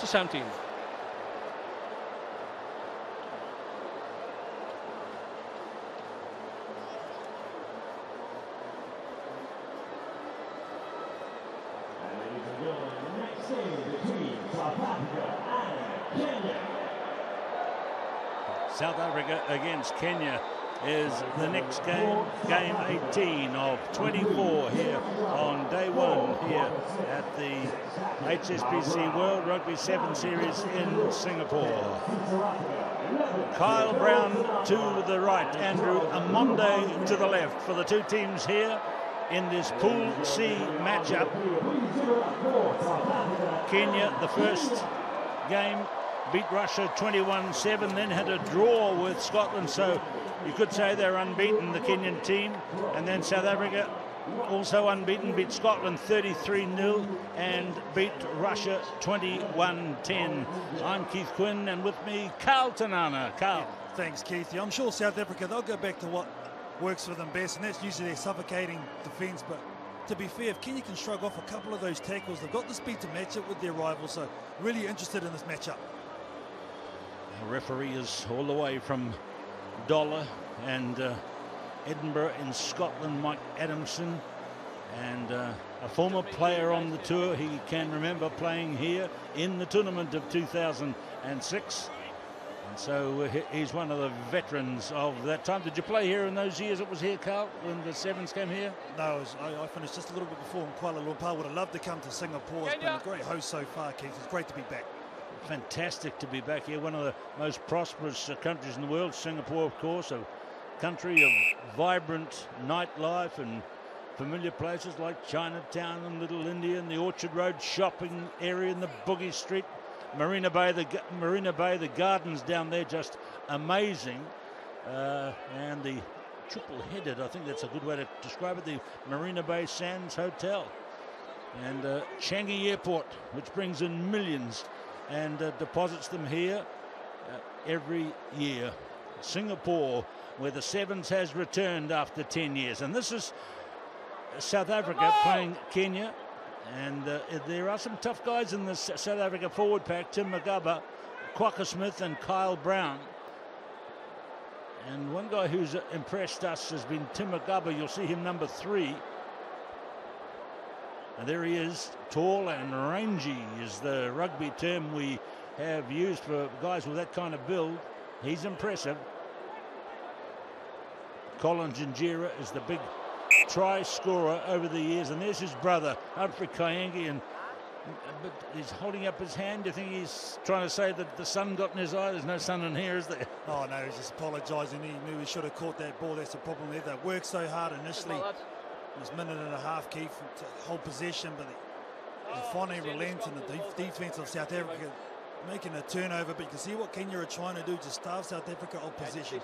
to 17. South Africa against Kenya is the next game, game 18 of 24 here on day one here at the HSBC World Rugby 7 Series in Singapore. Kyle Brown to the right, Andrew Amonde to the left for the two teams here in this Pool C matchup. Kenya, the first game, beat Russia 21-7, then had a draw with Scotland, so you could say they're unbeaten, the Kenyan team. And then South Africa, also unbeaten, beat Scotland 33-0 and beat Russia 21-10. I'm Keith Quinn, and with me, Carl Tanana. Carl. Yeah, thanks, Keith. Yeah, I'm sure South Africa, they'll go back to what works for them best, and that's usually their suffocating defence. But to be fair, if Kenya can shrug off a couple of those tackles, they've got the speed to match it with their rivals, so really interested in this matchup. The referee is all the way from Dollar and Edinburgh in Scotland, Mike Adamson, and a former player on the tour. He can remember playing here in the tournament of 2006, and so he's one of the veterans of that time. Did you play here in those years it was here, Carl, when the Sevens came here? No, I finished just a little bit before in Kuala Lumpur. Would have loved to come to Singapore. It's been a great host so far, Keith. It's great to be back. Fantastic to be back here, one of the most prosperous countries in the world. Singapore, of course, a country of vibrant nightlife and familiar places like Chinatown and Little India and the Orchard Road shopping area and the Boogie Street, Marina Bay, the gardens down there, just amazing. And the triple-headed, I think that's a good way to describe it, the Marina Bay Sands Hotel. And Changi Airport, which brings in millions and deposits them here every year. Singapore, where the Sevens has returned after 10 years. And this is South Africa playing Kenya. And there are some tough guys in the South Africa forward pack. Tim Magaba, Quacker Smith and Kyle Brown. And one guy who's impressed us has been Tim Magaba. You'll see him number 3. And there he is, tall and rangy is the rugby term we have used for guys with that kind of build. He's impressive. Colin Jinjira is the big try scorer over the years, and there's his brother, Humphrey Kaiangi, and but he's holding up his hand. Do you think he's trying to say that the sun got in his eye? There's no sun in here, is there? Oh, no, he's just apologising. He knew he should have caught that ball. That's the problem there. They worked so hard initially. This minute and a half, Keith, to hold possession, but they finally relent, and the defence of South Africa making a turnover. But you can see what Kenya are trying to do, just starve South Africa off possession.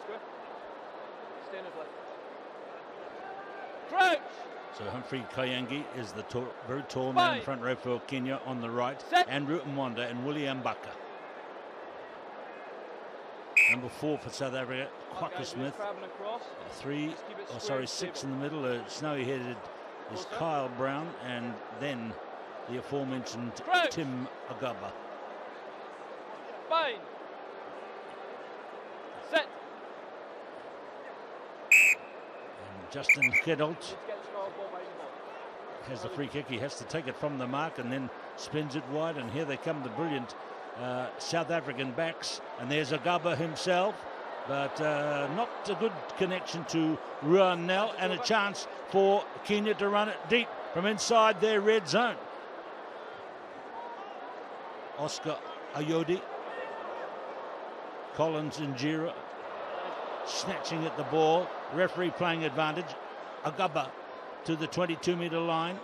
So Humphrey Kaiangi is the very tall man in front row for Kenya on the right. Andrew Mwanda and William Baka. Number 4 for South Africa, Quacker Smith. 6 in the middle. Snowy-headed is Kyle Brown, and then the aforementioned Tim Agaba. Fine. Set. And Justin Gedolt has the free kick. He has to take it from the mark and then spins it wide, and here they come, the brilliant South African backs, and there's Agaba himself, but not a good connection to Ruan Nel, and a chance for Kenya to run it deep from inside their red zone. Oscar Ayodi, Collins Injera snatching at the ball, referee playing advantage. Agaba to the 22-metre line,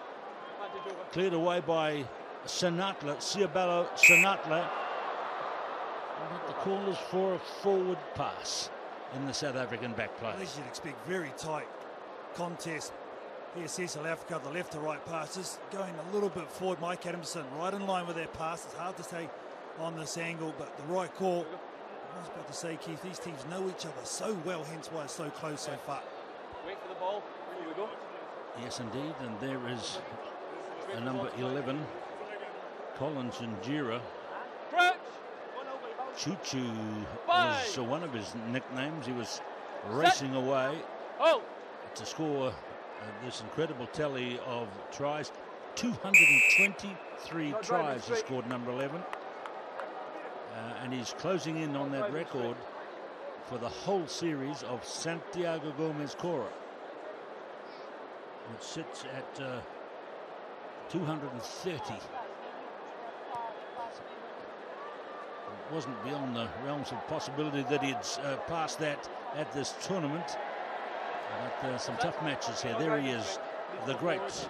cleared away by Sinatla, Siabalo Sinatla. But the call is for a forward pass in the South African back play. As you'd expect, very tight contest. Here, South Africa, the left to right passes, going a little bit forward. Mike Adamson right in line with their pass. It's hard to say on this angle, but the right call. I was about to say, Keith, these teams know each other so well, hence why it's so close so far. Wait for the ball. Here we go. Yes, indeed, and there is a number 11, Collins Injera, Choo Choo was one of his nicknames. He was racing away to score this incredible tally of tries. 223 tries he scored, number 11. And he's closing in on that record for the whole series of Santiago Gomez Cora, which sits at 230. It wasn't beyond the realms of possibility that he'd passed that at this tournament. But some tough matches here. There he is, the great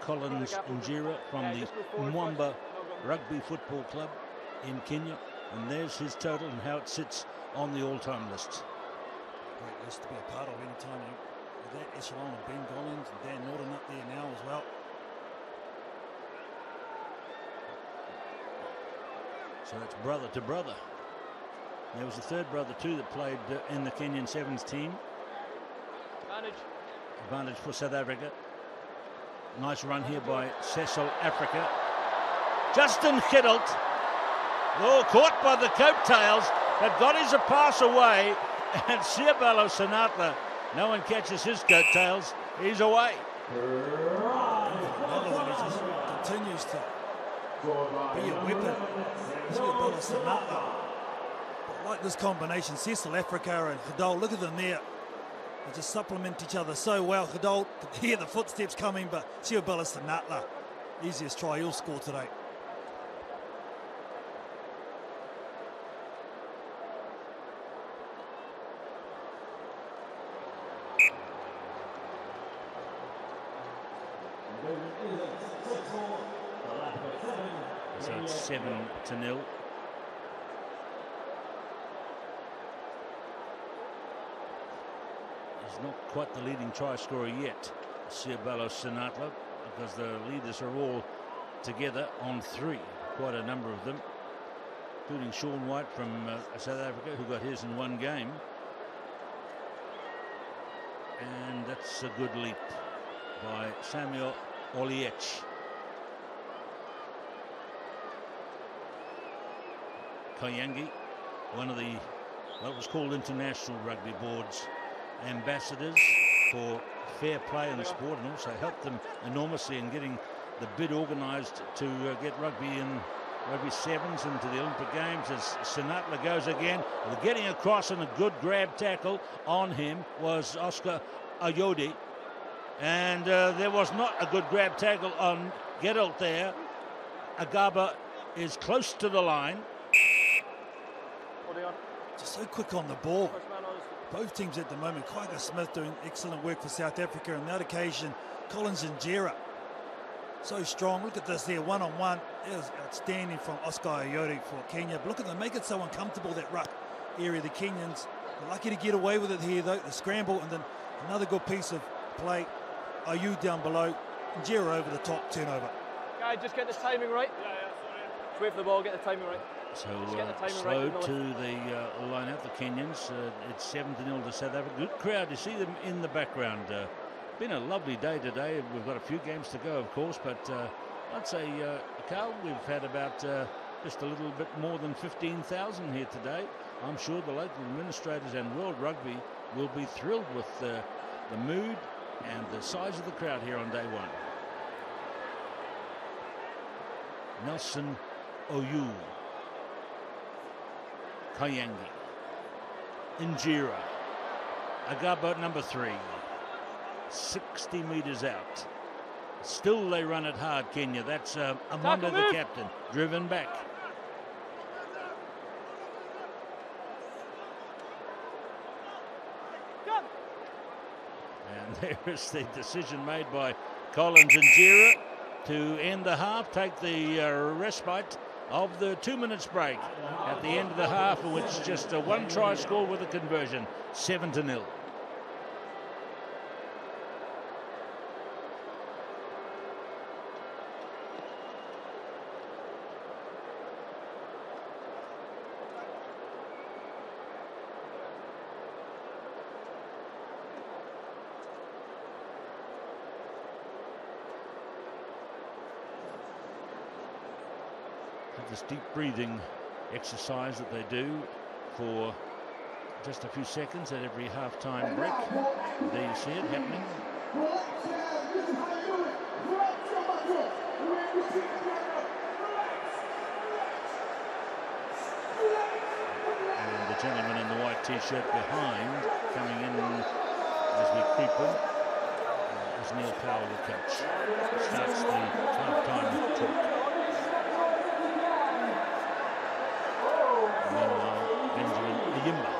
Collins Injera from the Mwamba Rugby Football Club in Kenya. And there's his total and how it sits on the all-time list. Great list to be a part of any time with that echelon of Ben Collins and Dan Norton up there now as well. So it's brother to brother. There was a third brother too that played in the Kenyan Sevens team. Advantage for South Africa. Nice run here by Cecil Africa. Justin Hiddelt. Oh, caught by the coattails, but got his pass away. And Siabalo Sanatla, no one catches his coattails. He's away. Another one, he just continues to be a weapon. Siabalo Sanatla. But like this combination, Cecil Africa and Hiddelt, look at them there. They just supplement each other so well. Hiddelt could hear the footsteps coming, but Siabalo Sanatla, easiest try he'll score today. So it's 7-0. He's not quite the leading try scorer yet, Siabalo Sanatla, because the leaders are all together on 3, quite a number of them, including Sean White from South Africa, who got his in 1 game. And that's a good leap by Samuel Oliech. Koyangi, one of the, what was called International Rugby Board's ambassadors for fair play in the sport, and also helped them enormously in getting the bid organised to get rugby sevens into the Olympic Games. As Sanatla goes again, getting across, and a good grab tackle on him was Oscar Ayodi. And there was not a good grab tackle on Geralt there. Agaba is close to the line. Just so quick on the ball. Both teams at the moment. Kwagga Smith doing excellent work for South Africa. On that occasion, Collins Injera so strong. Look at this there, one-on-one. It was outstanding from Oscar Ayodi for Kenya. But look at them, make it so uncomfortable, that ruck area. The Kenyans are lucky to get away with it here, though. The scramble, and then another good piece of play. Ayu down below, Injera over the top, turnover. Guy, just get the timing right. Just wait for the ball, get the timing right. So slow to the line out, the Kenyans. It's 7-0 to South Africa. Good crowd. You see them in the background. Been a lovely day today. We've got a few games to go, of course, but I'd say, Carl, we've had about just a little bit more than 15,000 here today. I'm sure the local administrators and World Rugby will be thrilled with the mood and the size of the crowd here on day 1. Nelson Oyu, Koyangi, Injera, Agaba number 3, 60 metres out. Still they run it hard, Kenya. That's Amanda, the captain, driven back. And there is the decision made by Collins Injera to end the half, take the respite of the 2 minutes break at the end of the half, in which just a 1 try score with a conversion, 7-0. this deep breathing exercise that they do for just a few seconds at every half-time break. There you see it happening. And the gentleman in the white t-shirt behind, coming in as we creep in, is Neil Powell, the coach. Starts the half-time talk. Meanwhile, Benjamin Ayimba.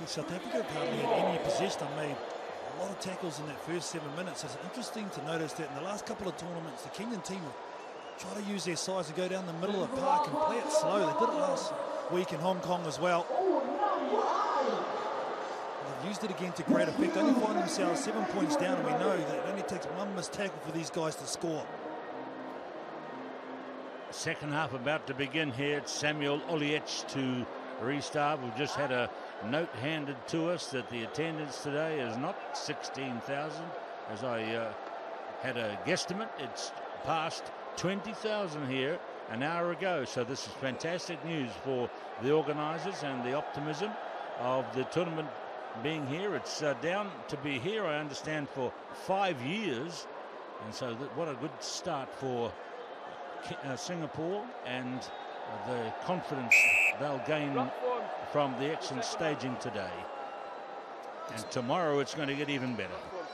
South Africa hardly had any possession. Made a lot of tackles in that first 7 minutes. It's interesting to notice that in the last couple of tournaments, the Kenyan team have tried to use their size to go down the middle of the park and play it slow. They did it last week in Hong Kong as well. They've used it again to great effect. Only find themselves 7 points down, and we know that it only takes one missed tackle for these guys to score. Second half about to begin here. It's Samuel Oliech to restart. We've just had a note handed to us that the attendance today is not 16,000, as I had a guesstimate. It's past 20,000 here an hour ago. So this is fantastic news for the organisers and the optimism of the tournament being here. It's down to be here, I understand, for 5 years. And so what a good start for Singapore, and the confidence they'll gain from the excellent staging today. And tomorrow it's going to get even better.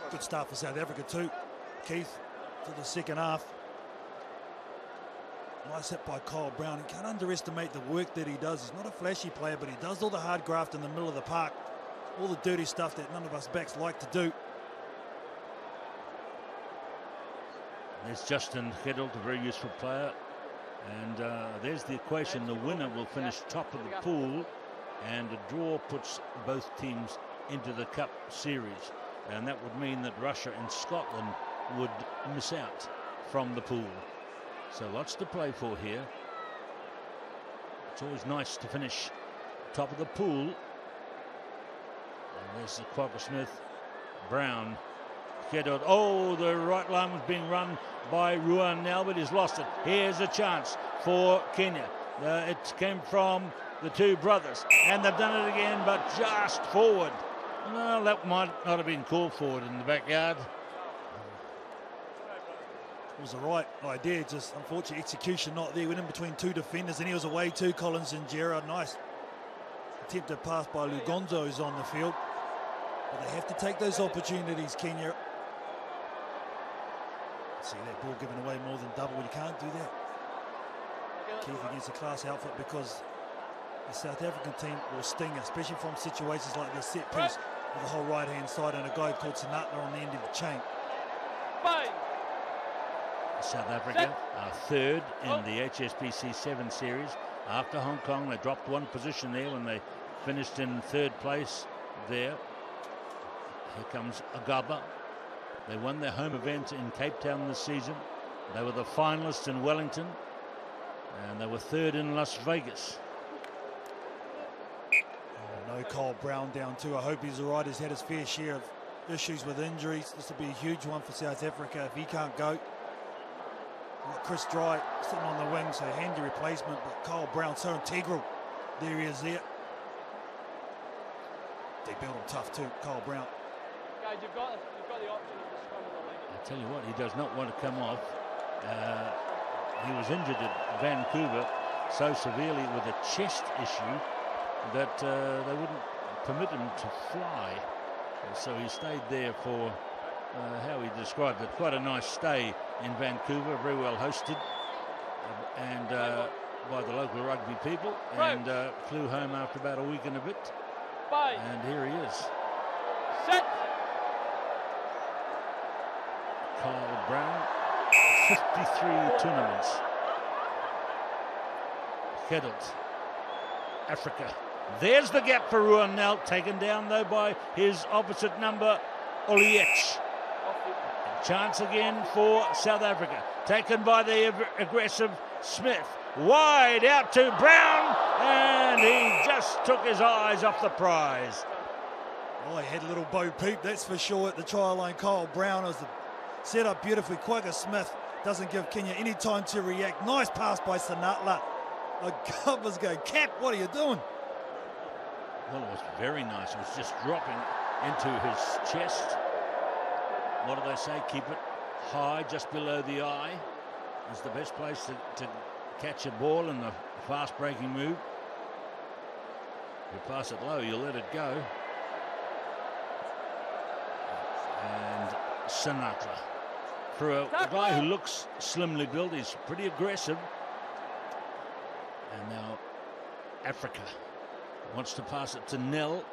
Good start for South Africa too, Keith, to the second half. Nice hit by Kyle Brown. You can't underestimate the work that he does. He's not a flashy player, but he does all the hard graft in the middle of the park. All the dirty stuff that none of us backs like to do. There's Justin Gerald, a very useful player. And there's the equation. The winner will finish top of the pool, and a draw puts both teams into the Cup Series. And that would mean that Russia and Scotland would miss out from the pool. So lots to play for here. It's always nice to finish top of the pool. And there's the Quagga Smith, Brown, Gerald. Oh, the right line was being run by Ruan Nelbert. He's lost it. Here's a chance for Kenya. It came from the two brothers, and they've done it again, but just forward. Well, that might not have been called forward in the backyard. It was the right idea, just unfortunate execution not there. Went in between two defenders, and he was away too, Collins and Gerard. Nice attempted pass by Lugonzo, who's on the field. But they have to take those opportunities, Kenya. See that ball given away more than double. You can't do that, Keith, against a class outfit, because the South African team will sting, especially from situations like this set piece with the whole right-hand side and a guy called Sinatla on the end of the chain. South Africa are third in the HSBC 7 series. After Hong Kong, they dropped one position there when they finished in third place there. Here comes Agaba. They won their home event in Cape Town this season. They were the finalists in Wellington, and they were third in Las Vegas. No Kyle Brown down too. I hope he's all right. He's had his fair share of issues with injuries. This will be a huge one for South Africa if he can't go. Chris Dry sitting on the wing, so handy replacement, but Kyle Brown so integral. There he is there. They built him tough too, Kyle Brown. Guys, you've got the option of the scrum of the leg. I tell you what, he does not want to come off. He was injured at Vancouver so severely with a chest issue that they wouldn't permit him to fly. And so he stayed there for how he described it. Quite a nice stay in Vancouver, very well hosted, and by the local rugby people, and flew home after about a week and a bit. And here he is. Set. Kyle Brown, 53 tournaments. Kedelt, Africa. There's the gap for Ruan Nel, taken down though by his opposite number, Oliech. Chance again for South Africa. Taken by the aggressive Smith. Wide out to Brown, and he just took his eyes off the prize. Oh, he had a little Bo Peep, that's for sure, at the try line. Kyle Brown was set up beautifully. Quagga Smith doesn't give Kenya any time to react. Nice pass by Sinatla. Agava's going, Cap, what are you doing? Well, it was very nice. It was just dropping into his chest. What do they say? Keep it high, just below the eye. Is the best place to catch a ball in the fast breaking move. You pass it low, you let it go. And Sinatla. For a guy who looks slimly built, he's pretty aggressive. And now Africa wants to pass it to Nel.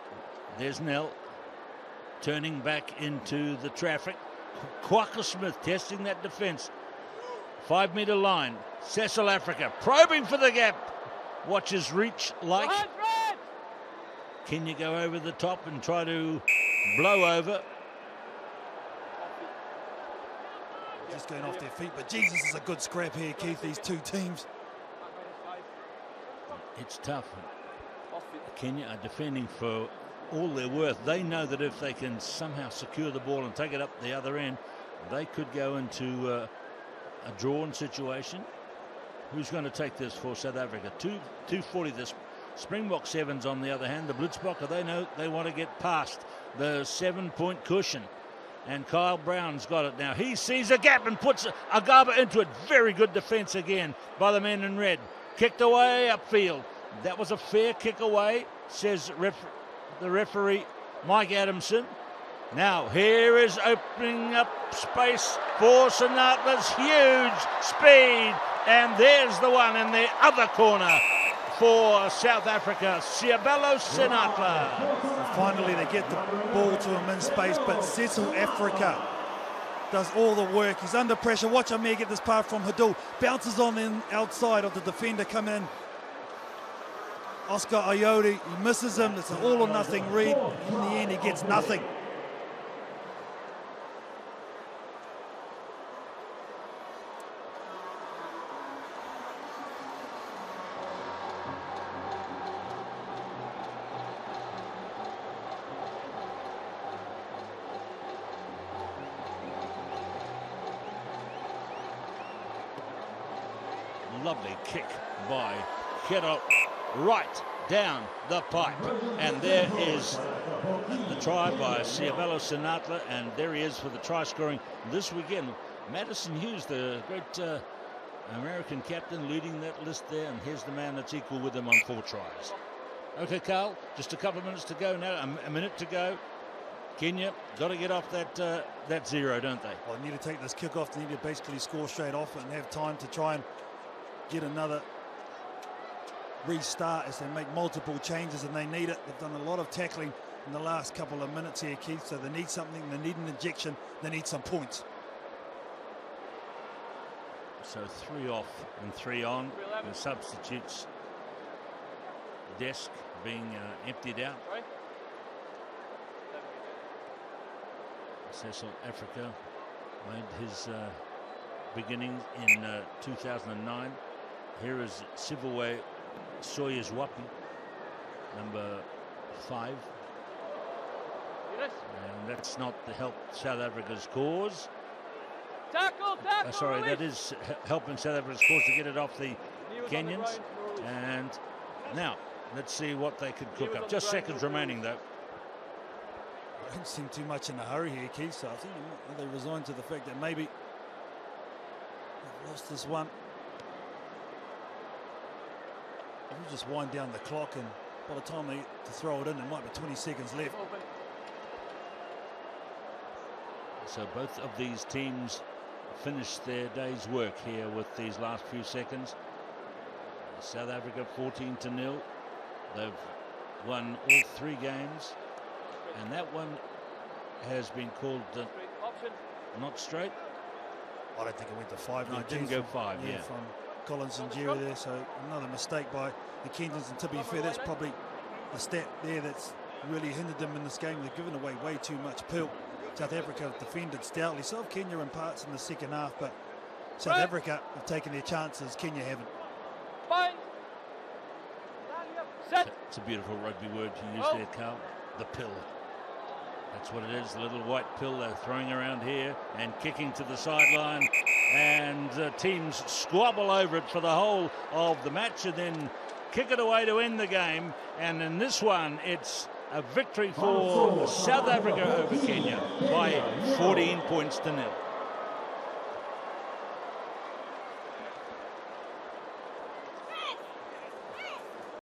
There's Nel turning back into the traffic. Quagga Smith testing that defence. 5 metre line. Cecil Africa probing for the gap. Watch his reach like. Can you go over the top and try to blow over? Just going off their feet, but Jesus is a good scrap here, Keith, these two teams. It's tough. Kenya are defending for all they're worth. They know that if they can somehow secure the ball and take it up the other end, they could go into a drawn situation. Who's going to take this for South Africa? 240. The Springbok Sevens, on the other hand, the Blitzbokker, they know they want to get past the 7-point cushion. And Kyle Brown's got it now. He sees a gap and puts Agaba into it. Very good defence again by the men in red. Kicked away upfield. That was a fair kick away, says the referee, Mike Adamson. Now, here is opening up space for Sinatla's huge speed. And there's the one in the other corner for South Africa, Seabelo Sinatla. Finally, they get the ball to him in space, but Cecil Africa does all the work. He's under pressure. Watch Amir get this pass from Hadul. Bounces on the outside of the defender coming in. Oscar Ayodi, he misses him. It's an all or nothing read. In the end, he gets nothing. Lovely kick by Kedelt, right down the pipe. And there is the try by Seabelo Sinatla, and there he is for the try scoring this weekend. Madison Hughes, the great American captain, leading that list there, and here's the man that's equal with him on 4 tries. Okay, Carl, just a couple of minutes to go now, a minute to go. Kenya got to get off that 0, don't they? Well, they need to take this kick off. They need to basically score straight off and have time to try and get another restart as they make multiple changes, and they need it. They've done a lot of tackling in the last couple of minutes here, Keith, so they need something. They need an injection. They need some points. So 3 off and 3 on. The substitutes desk being emptied out. Cecil Africa made his beginnings in 2009. Here is Sivwe Soyezwapi, number 5. And that's not to help South Africa's cause. Tackle, Sorry, that is helping South Africa's cause to get it off the Kenyans. And now, let's see what they could cook up. Just seconds remaining, though. They don't seem too much in a hurry here, Keith, so I think they resigned to the fact that maybe they've lost this one. We'll just wind down the clock, and by the time they get to throw it in, there might be 20 seconds left. So both of these teams finished their day's work here with these last few seconds. South Africa 14-0. They've won all 3 games, and that one has been called not straight. I don't think it went to 5. No, it didn't go 5, yeah. From Collins and Jerry there, so another mistake by the Kenyans. And to be fair, that's probably the stat there that's really hindered them in this game. They've given away way too much pill. South Africa have defended stoutly. So have Kenya in parts in the second half, but South Africa have taken their chances. Kenya haven't. It's a beautiful rugby word you used there, Carl. The pill. That's what it is, the little white pill they're throwing around here and kicking to the sideline. And teams squabble over it for the whole of the match and then kick it away to end the game. And in this one, it's a victory for South Africa over Kenya by 14 points to 0.